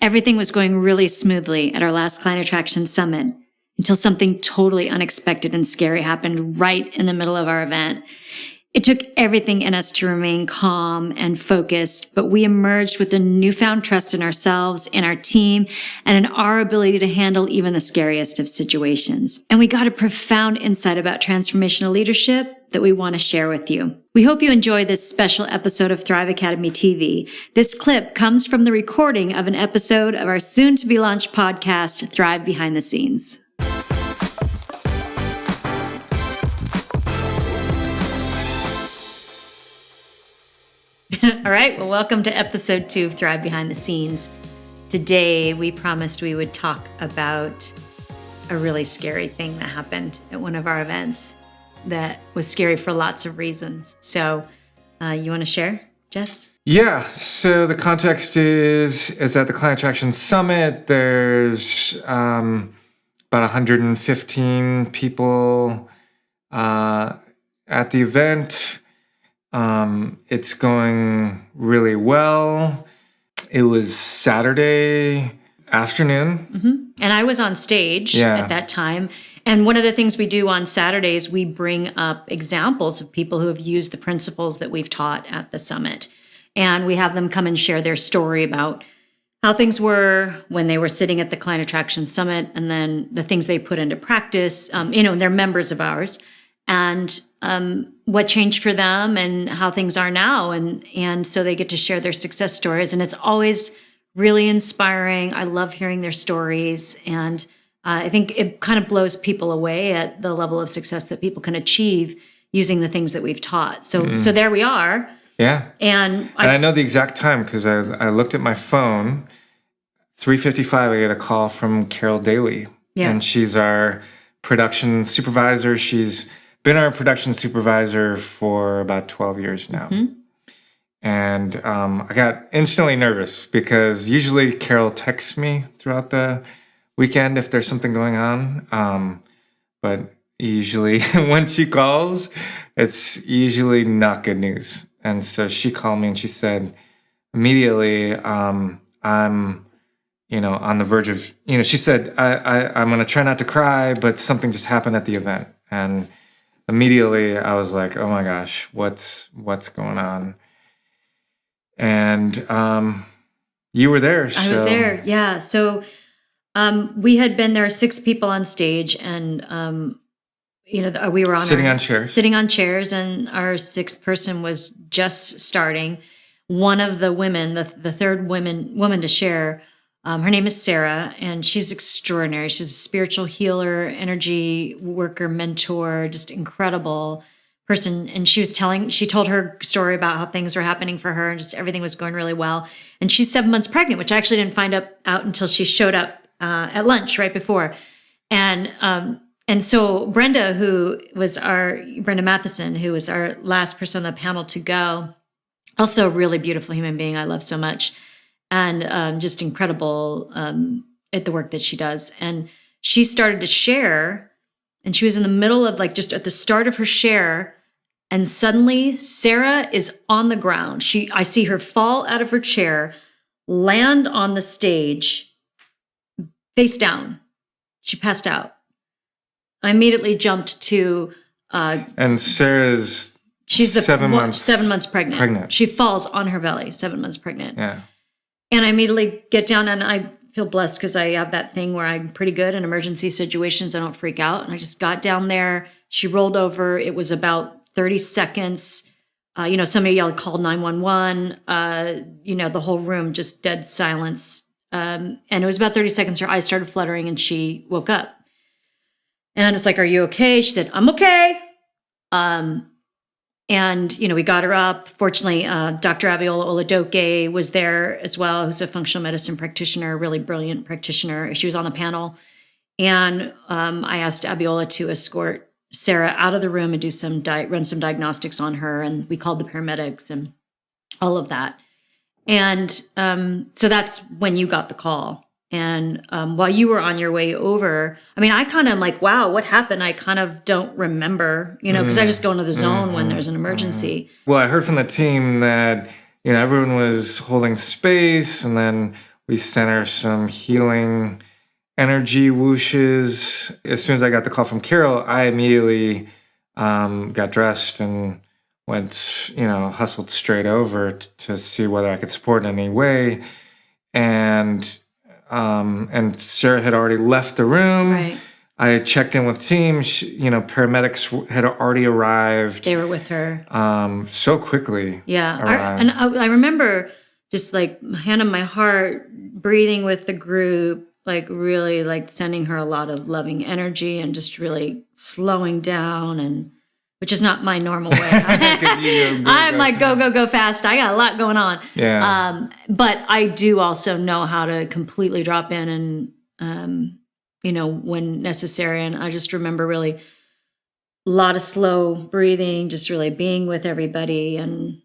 everything was going really smoothly at our last Client Attraction Summit until something totally unexpected and scary happened right in the middle of our event. It took everything in us to remain calm and focused, but we emerged with a newfound trust in ourselves, in our team, and in our ability to handle even the scariest of situations. And we got a profound insight about transformational leadership that we want to share with you. We hope you enjoy this special episode of Thrive Academy TV. This clip comes from the recording of an episode of our soon-to-be-launched podcast, Thrive Behind the Scenes. All right, well, welcome to episode 2 of Thrive Behind the Scenes. Today, we promised we would talk about a really scary thing that happened at one of our events that was scary for lots of reasons. So, you want to share, Jess? Yeah, so the context is at the Client Attraction Summit. There's about 115 people at the event. It's going really well. It was Saturday afternoon. Mm-hmm. And I was on stage at that time. And one of the things we do on Saturdays, we bring up examples of people who have used the principles that we've taught at the summit. And we have them come and share their story about how things were when they were sitting at the Client Attraction Summit, and then the things they put into practice. And they're members of ours. And what changed for them and how things are now. And so they get to share their success stories. And it's always really inspiring. I love hearing their stories. And I think it kind of blows people away at the level of success that people can achieve using the things that we've taught. So there we are. Yeah. And I know the exact time because I looked at my phone. 3:55, I get a call from Carol Daly. Yeah. And she's our production supervisor. She's been our production supervisor for about 12 years now. Mm-hmm. And I got instantly nervous because usually Carol texts me throughout the weekend if there's something going on. But usually when she calls, it's usually not good news. And so she called me and she said, immediately, I'm, on the verge of, she said, I'm going to try not to cry, but something just happened at the event. And immediately I was like, oh my gosh, what's going on? And you were there. I was there, yeah. So we had been there, 6 people on stage, and we were sitting on chairs, and our 6th person was just starting. One of the women, the third woman to share, her name is Sarah, and she's extraordinary. She's a spiritual healer, energy worker, mentor, just incredible person. And she told her story about how things were happening for her and just everything was going really well. And she's 7 months pregnant, which I actually didn't find out until she showed up at lunch right before. And so Brenda Matheson, who was our last person on the panel to go, also a really beautiful human being I love so much. And just incredible at the work that she does. And she started to share, and she was in the middle of just at the start of her share, and suddenly Sarah is on the ground. I see her fall out of her chair, land on the stage, face down. She passed out. I immediately jumped to... and Sarah's she's 7 months... 7 months pregnant. She falls on her belly, 7 months pregnant. Yeah. And I immediately get down, and I feel blessed because I have that thing where I'm pretty good in emergency situations. I don't freak out. And I just got down there. She rolled over. It was about 30 seconds. Somebody yelled, call 911. The whole room, just dead silence. And it was about 30 seconds. Her eyes started fluttering, and she woke up. And I was like, are you okay? She said, I'm okay. And, we got her up. Fortunately, Dr. Abiola Oladoke was there as well, who's a functional medicine practitioner, a really brilliant practitioner. She was on the panel. And I asked Abiola to escort Sarah out of the room and do run some diagnostics on her. And we called the paramedics and all of that. And so that's when you got the call. And while you were on your way over, I kind of am like, wow, what happened? I kind of don't remember, because I just go into the zone when there's an emergency. Well, I heard from the team that, everyone was holding space, and then We sent her some healing energy whooshes. As soon as I got the call from Carol, I immediately got dressed and went, hustled straight over to see whether I could support in any way. And Sarah had already left the room. Right. I had checked in with team. Paramedics had already arrived. They were with her. So quickly. Yeah. I remember just like hand on my heart, breathing with the group, like really like sending her a lot of loving energy and just really slowing down, and which is not my normal way. I'm like go fast. I got a lot going on. Yeah. But I do also know how to completely drop in and when necessary. And I just remember really a lot of slow breathing, just really being with everybody and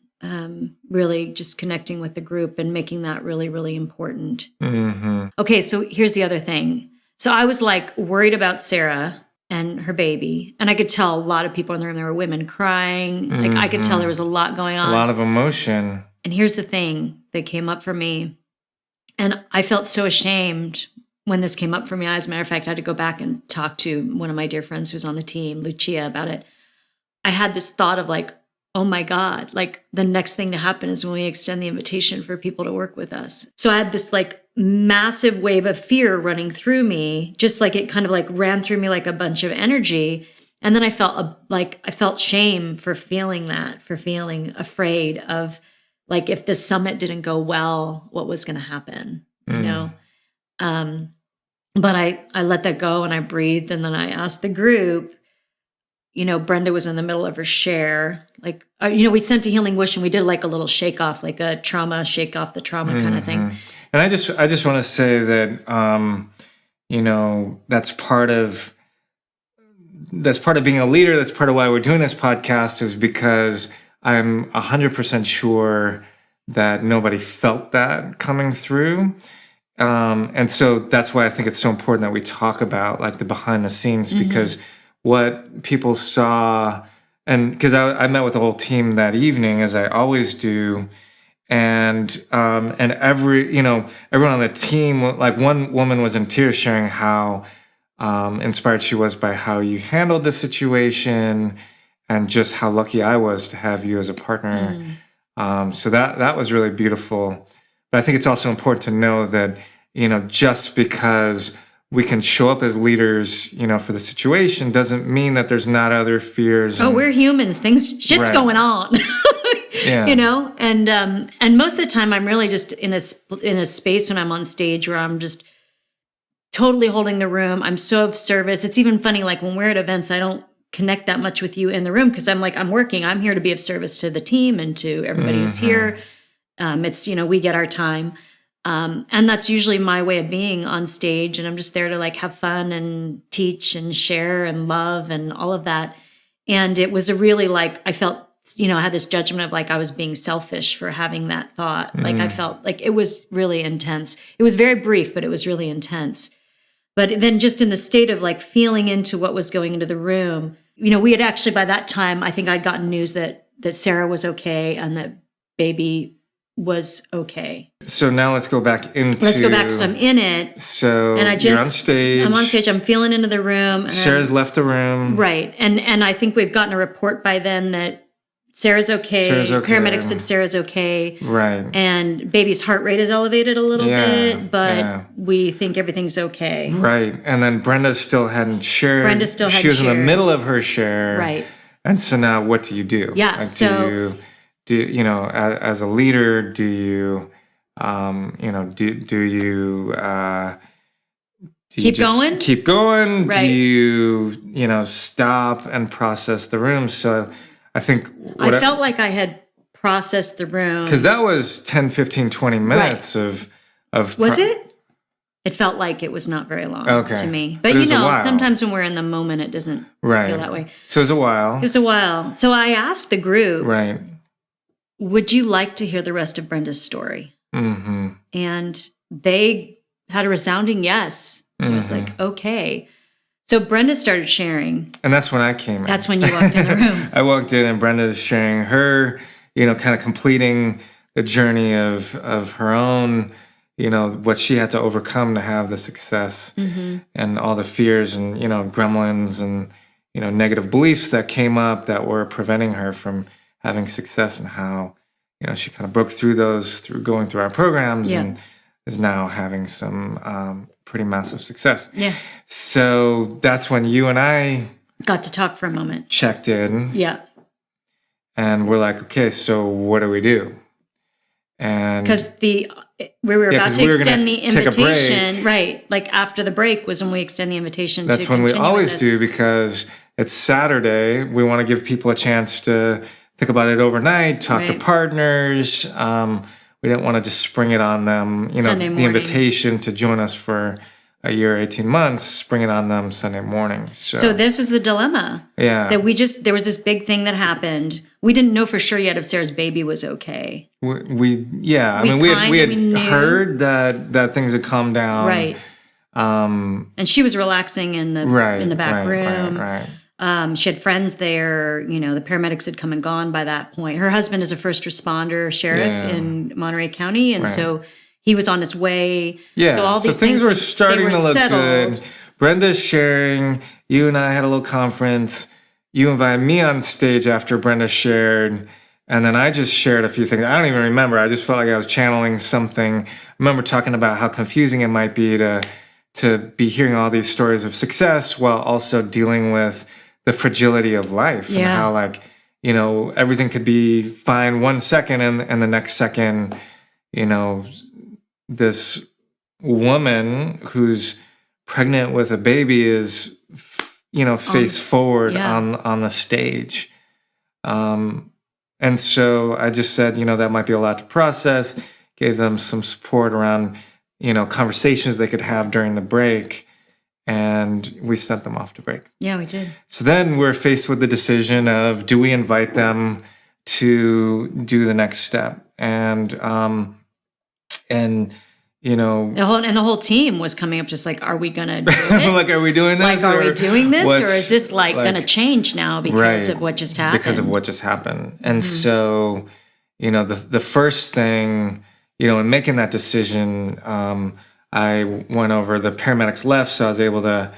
really just connecting with the group and making that really, really important. Mm-hmm. Okay, so here's the other thing. So I was like worried about Sarah and her baby. And I could tell a lot of people in the room, there were women crying. Mm-hmm. Like I could tell there was a lot going on. A lot of emotion. And here's the thing that came up for me. And I felt so ashamed when this came up for me. As a matter of fact, I had to go back and talk to one of my dear friends who's on the team, Lucia, about it. I had this thought of like, oh my God, like the next thing to happen is when we extend the invitation for people to work with us. So I had this like massive wave of fear running through me, just like it kind of like ran through me like a bunch of energy. And then I felt shame for feeling that, for feeling afraid of like, if the summit didn't go well, what was going to happen, you know? But I let that go and I breathed. And then I asked the group, Brenda was in the middle of her share. Like, we sent a healing wish and we did like a little shake off, like a trauma, shake off the trauma kind of thing. And I just want to say that, that's part of being a leader. That's part of why we're doing this podcast, is because I'm 100% sure that nobody felt that coming through. And so that's why I think it's so important that we talk about like the behind the scenes, because what people saw, and because I met with the whole team that evening, as I always do, and everyone on the team, like one woman was in tears sharing how inspired she was by how you handled the situation and just how lucky I was to have you as a partner. So that was really beautiful. But I think it's also important to know that, just because we can show up as leaders, for the situation doesn't mean that there's not other fears. We're humans. Shit's going on. Yeah. And most of the time I'm really just in a space when I'm on stage where I'm just totally holding the room. I'm so of service. It's even funny, like when we're at events, I don't connect that much with you in the room because I'm like, I'm working. I'm here to be of service to the team and to everybody who's here. It's, we get our time. And that's usually my way of being on stage. And I'm just there to like have fun and teach and share and love and all of that. And it was a really like, I felt, I had this judgment of like, I was being selfish for having that thought. Like I felt like it was really intense. It was very brief, but it was really intense. But then just in the state of like feeling into what was going into the room, we had actually by that time, I think I'd gotten news that Sarah was okay and that baby was okay. So now let's go back. So I'm in it. So and you're on stage. I'm on stage. I'm feeling into the room. Sarah's left the room. Right. And I think we've gotten a report by then that Sarah's okay. Paramedics said Sarah's okay. Right. And baby's heart rate is elevated a little bit, but we think everything's okay. Right. And then Brenda still hadn't shared. She was in the middle of her share. Right. And so now what do you do? Yeah. Like, do you as a leader, do you, do you keep going? Keep going? Right. Do you, stop and process the room? So I think I felt like I had processed the room. Because that was 10, 15, 20 minutes of Was it? It felt like it was not very long to me. But sometimes when we're in the moment, it doesn't feel that way. So it was a while. It was a while. So I asked the group, right, would you like to hear the rest of Brenda's story? Mm-hmm. And they had a resounding yes. So I was like, okay. So Brenda started sharing. And that's when I came in. That's when you walked in the room. I walked in and Brenda's sharing her, kind of completing the journey of her own, what she had to overcome to have the success, and all the fears and, gremlins and, negative beliefs that came up that were preventing her from having success, and how, she kind of broke through those through going through our programs, and is now having some pretty massive success. Yeah. So that's when you and I got to talk for a moment. Checked in. Yeah. And we're like, okay, so what do we do? And because we were about to extend the invitation, right? Like after the break was when we extend the invitation. That's when we always do, because it's Saturday. We want to give people a chance to think about it overnight, talk to partners. We didn't want to just spring it on them, the invitation to join us for a year, 18 months, spring it on them Sunday morning. So this is the dilemma. Yeah. That there was this big thing that happened. We didn't know for sure yet if Sarah's baby was okay. We had heard that things had calmed down. Right. And she was relaxing in the back room. Right. She had friends there. The paramedics had come and gone by that point. Her husband is a first responder sheriff in Monterey County. And so he was on his way. Yeah. So all these things were starting to look good. Brenda's sharing. You and I had a little conference. You invited me on stage after Brenda shared. And then I just shared a few things. I don't even remember. I just felt like I was channeling something. I remember talking about how confusing it might be to be hearing all these stories of success while also dealing with the fragility of life, and how everything could be fine 1 second and the next second, this woman who's pregnant with a baby is, face forward on the stage. And so I just said, that might be a lot to process, gave them some support around, conversations they could have during the break. And we sent them off to break. Yeah, we did. So then we're faced with the decision of, do we invite them to do the next step? And the whole team was coming up just like, are we going to do it? Like, are we doing this? Like, are we doing this? Or is this going to change now because of what just happened? Because of what just happened. And so, the first thing, in making that decision, I went over, the paramedics left, so I was able to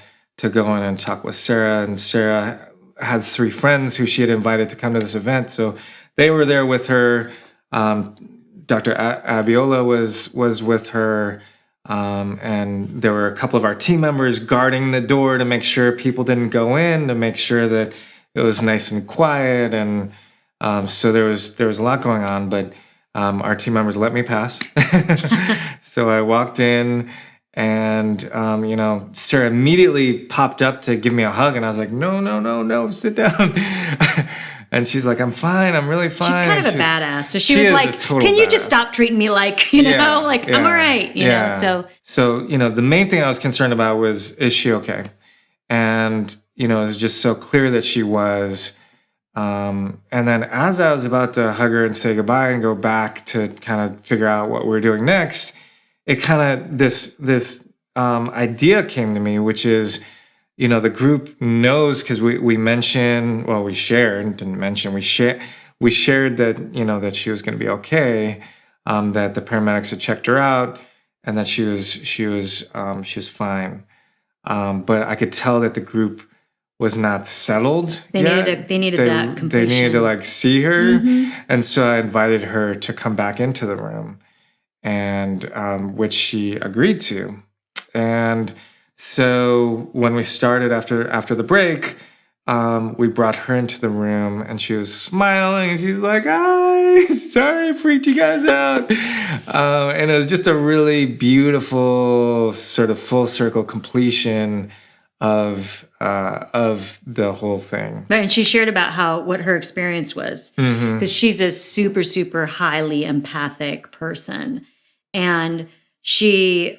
go in and talk with Sarah. And Sarah had 3 friends who she had invited to come to this event. So they were there with her. Dr. Abiola was with her. And there were a couple of our team members guarding the door to make sure people didn't go in, to make sure that it was nice and quiet. And so there was a lot going on, but our team members let me pass. So I walked in, and, Sarah immediately popped up to give me a hug. And I was like, no, sit down. And she's like, I'm fine. I'm really fine. She's kind of a badass. So she was like, can you just stop treating me like, I'm all right, you know? So, the main thing I was concerned about was, is she okay? And, it was just so clear that she was. And then as I was about to hug her and say goodbye and go back to kind of figure out what we're doing next, it kind of, this idea came to me, which is, the group knows, because we mentioned, well, we shared, didn't mention, we shared that, that she was going to be okay, that the paramedics had checked her out, and that she was fine. But I could tell that the group was not settled. They needed that completion. They needed to see her. And so I invited her to come back into the room, and which she agreed to. And so when we started after the break, we brought her into the room, and she was smiling, and she's like, "Hi, sorry I freaked you guys out." And it was just a really beautiful sort of full circle completion of the whole thing. Right, and she shared about what her experience was, because she's a super, super highly empathic person, and she.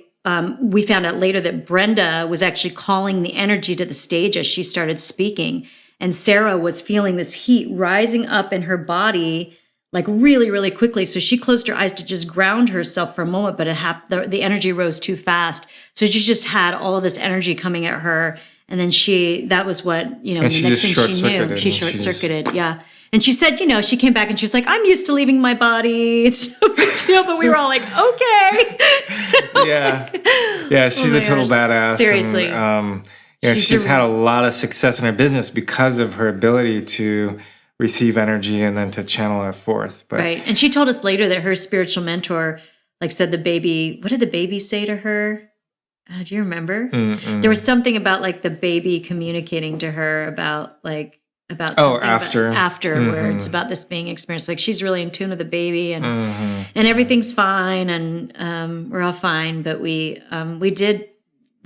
We found out later that Brenda was actually calling the energy to the stage as she started speaking. And Sarah was feeling this heat rising up in her body, like really, really quickly. So she closed her eyes to just ground herself for a moment, but the energy rose too fast. So she just had all of this energy coming at her. And then that was what, the next thing she knew. She short-circuited, yeah. And she said, she came back and she was like, I'm used to leaving my body. It's no big deal. But we were all like, okay. Yeah, she's a total badass. Seriously. And, she's had a lot of success in her business because of her ability to receive energy and then to channel it forth. But, right. And she told us later that her spiritual mentor, said what did the baby say to her? Do you remember? There was something about the baby communicating to her about after where it's about this being experienced. She's really in tune with the baby and everything's fine and we're all fine. But what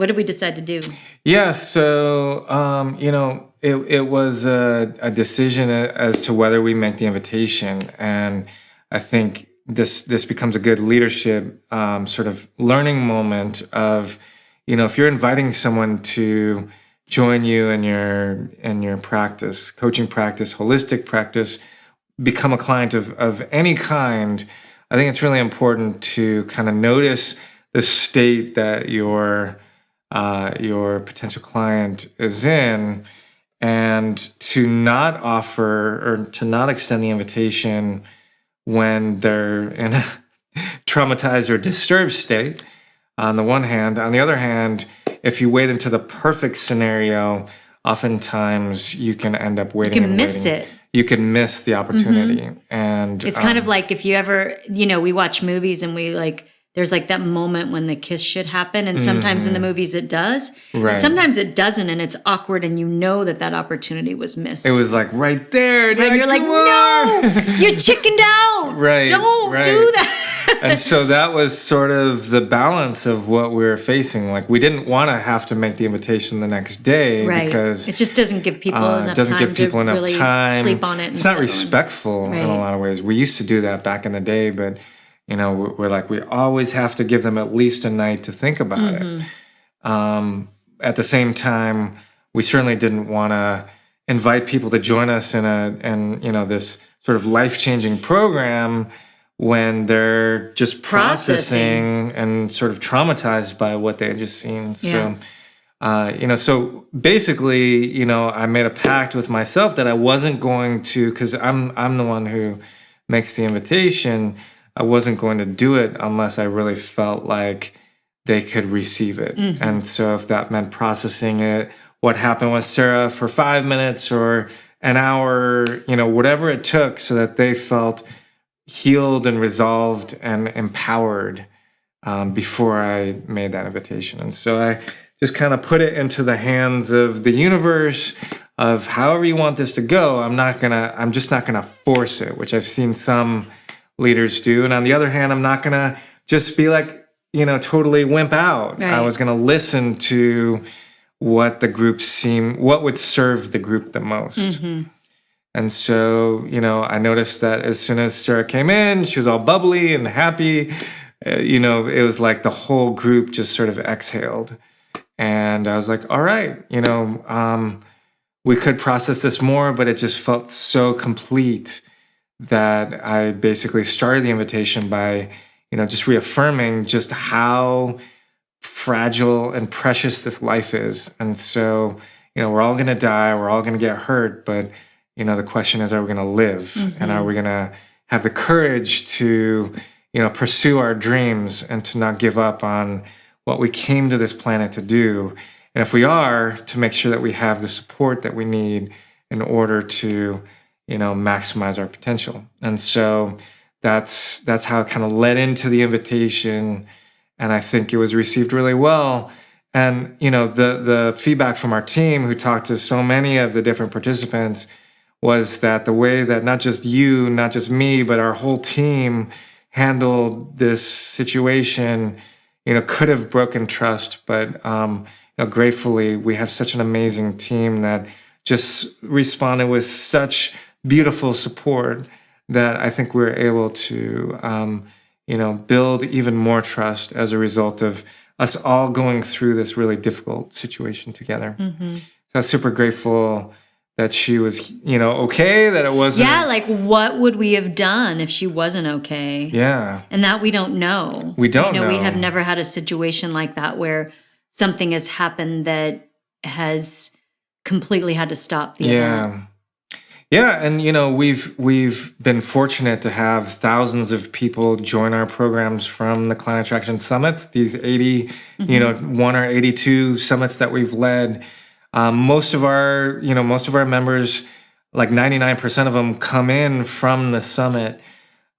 did we decide to do? Yeah, so it was a decision as to whether we make the invitation, and I think this becomes a good leadership sort of learning moment of, if you're inviting someone to join you in your practice, coaching practice, holistic practice, become a client of any kind, I think it's really important to kind of notice the state that your potential client is in, and to not offer or to not extend the invitation when they're in a traumatized or disturbed state, on the one hand. On the other hand, if you wait into the perfect scenario, oftentimes you can end up waiting. You can miss it. You can miss the opportunity. And it's kind of like if you ever, we watch movies and we there's that moment when the kiss should happen. And sometimes in the movies it does. Right. And sometimes it doesn't. And it's awkward. And that opportunity was missed. It was right there. And you're like, no, you're chickened out. Right. Don't do that. And so that was sort of the balance of what we were facing. We didn't want to have to make the invitation the next day, right, because it just doesn't give people enough time to sleep on it. It's not respectful in a lot of ways. We used to do that back in the day, but we're we always have to give them at least a night to think about it. At the same time, we certainly didn't want to invite people to join us in this sort of life-changing program when they're just processing and sort of traumatized by what they had just seen. Yeah. So, so basically, I made a pact with myself that I wasn't going to, because I'm the one who makes the invitation, I wasn't going to do it unless I really felt like they could receive it. And so if that meant processing it, what happened with Sarah for 5 minutes or an hour, whatever it took, so that they felt healed and resolved and empowered before I made that invitation. And so I just kind of put it into the hands of the universe of however you want this to go. I'm just not gonna force it, which I've seen some leaders do. And on the other hand, I'm not gonna just be totally wimp out. Right. I was gonna listen to what would serve the group the most. And so, I noticed that as soon as Sarah came in, she was all bubbly and happy. It was like the whole group just sort of exhaled. And I was like, all right, we could process this more, but it just felt so complete that I basically started the invitation by, just reaffirming just how fragile and precious this life is. And so, we're all going to die, we're all going to get hurt, but the question is, are we going to live? And are we going to have the courage to, pursue our dreams and to not give up on what we came to this planet to do? And if we are, to make sure that we have the support that we need in order to, maximize our potential. And so that's how it kind of led into the invitation. And I think it was received really well. And, the feedback from our team, who talked to so many of the different participants, was that the way that not just you, not just me, but our whole team handled this situation, could have broken trust. But, gratefully, we have such an amazing team that just responded with such beautiful support that I think we're able to, build even more trust as a result of us all going through this really difficult situation together. So I was super grateful that she was, okay, that it wasn't. Yeah, what would we have done if she wasn't okay? Yeah. And that we don't know. We don't know. We have never had a situation like that where something has happened that has completely had to stop the event. Yeah, and we've been fortunate to have thousands of people join our programs from the Client Attraction Summits. These 80, one or 82 summits that we've led. Most of our members, like 99% of them, come in from the summit.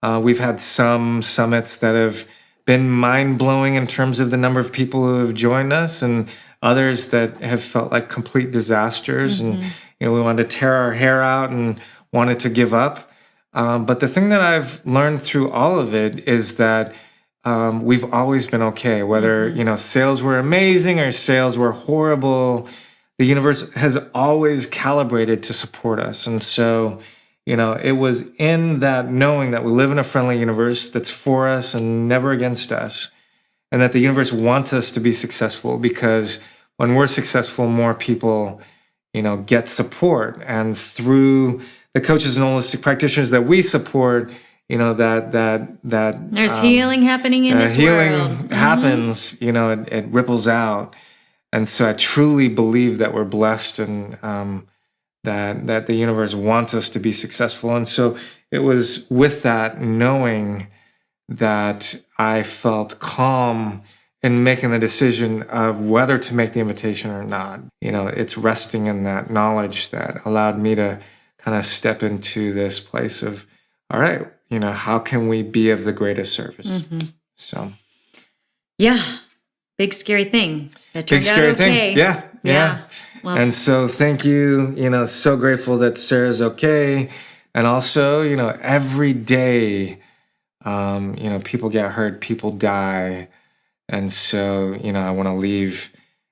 We've had some summits that have been mind-blowing in terms of the number of people who have joined us, and others that have felt like complete disasters. And we wanted to tear our hair out and wanted to give up. But the thing that I've learned through all of it is that we've always been okay. Whether sales were amazing or sales were horrible, the universe has always calibrated to support us. And so it was in that knowing that we live in a friendly universe that's for us and never against us, and that the universe wants us to be successful, because when we're successful, more people, get support. And through the coaches and holistic practitioners that we support, that there's healing happening in this healing world. happens, it ripples out. And so I truly believe that we're blessed, and that the universe wants us to be successful. And so it was with that knowing that I felt calm in making the decision of whether to make the invitation or not. It's resting in that knowledge that allowed me to kind of step into this place of, all right, how can we be of the greatest service? So, yeah, big scary thing that turned out okay. Thing. Yeah. Well, and so thank you. So grateful that Sarah's okay, and also every day, people get hurt, people die. And so, I want to leave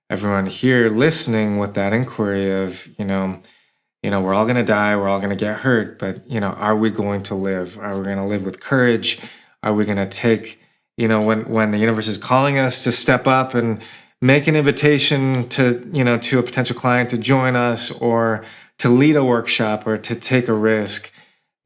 everyone here listening with that inquiry of, we're all going to die, we're all going to get hurt, but, are we going to live? Are we going to live with courage? Are we going to take, when the universe is calling us to step up and make an invitation to, to a potential client to join us, or to lead a workshop, or to take a risk?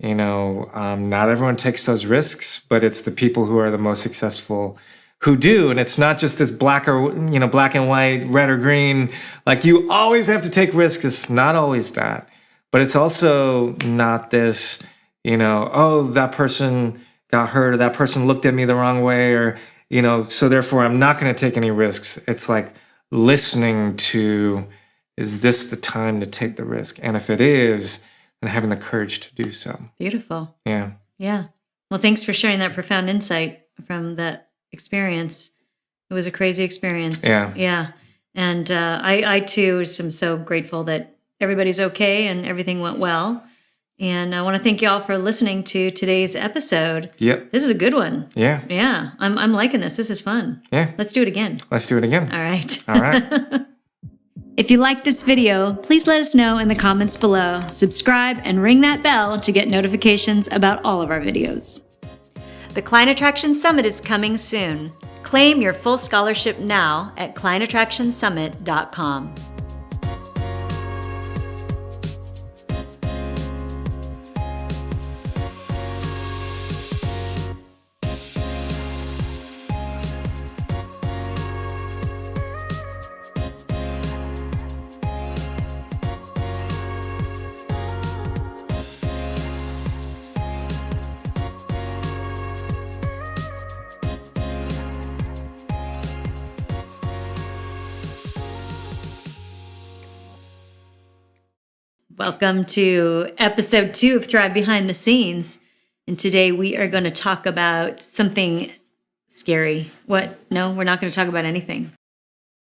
Not everyone takes those risks, but it's the people who are the most successful who do. And it's not just this black and white, red or green, like you always have to take risks. It's not always that. But it's also not this, oh, that person got hurt, or that person looked at me the wrong way, or, so therefore I'm not going to take any risks. It's like listening to, is this the time to take the risk? And if it is, then having the courage to do so. Beautiful. Yeah. Yeah. Well, thanks for sharing that profound insight from that experience. It was a crazy experience. Yeah. And I too am so grateful that everybody's okay and everything went well. And I want to thank you all for listening to today's episode. Yep. This is a good one. Yeah. Yeah. I'm liking this. This is fun. Yeah. Let's do it again. All right. If you like this video, please let us know in the comments below. Subscribe and ring that bell to get notifications about all of our videos. The Client Attraction Summit is coming soon. Claim your full scholarship now at clientattractionsummit.com. Welcome to episode 2 of Thrive Behind the Scenes. And today we are going to talk about something scary. What? No, we're not going to talk about anything.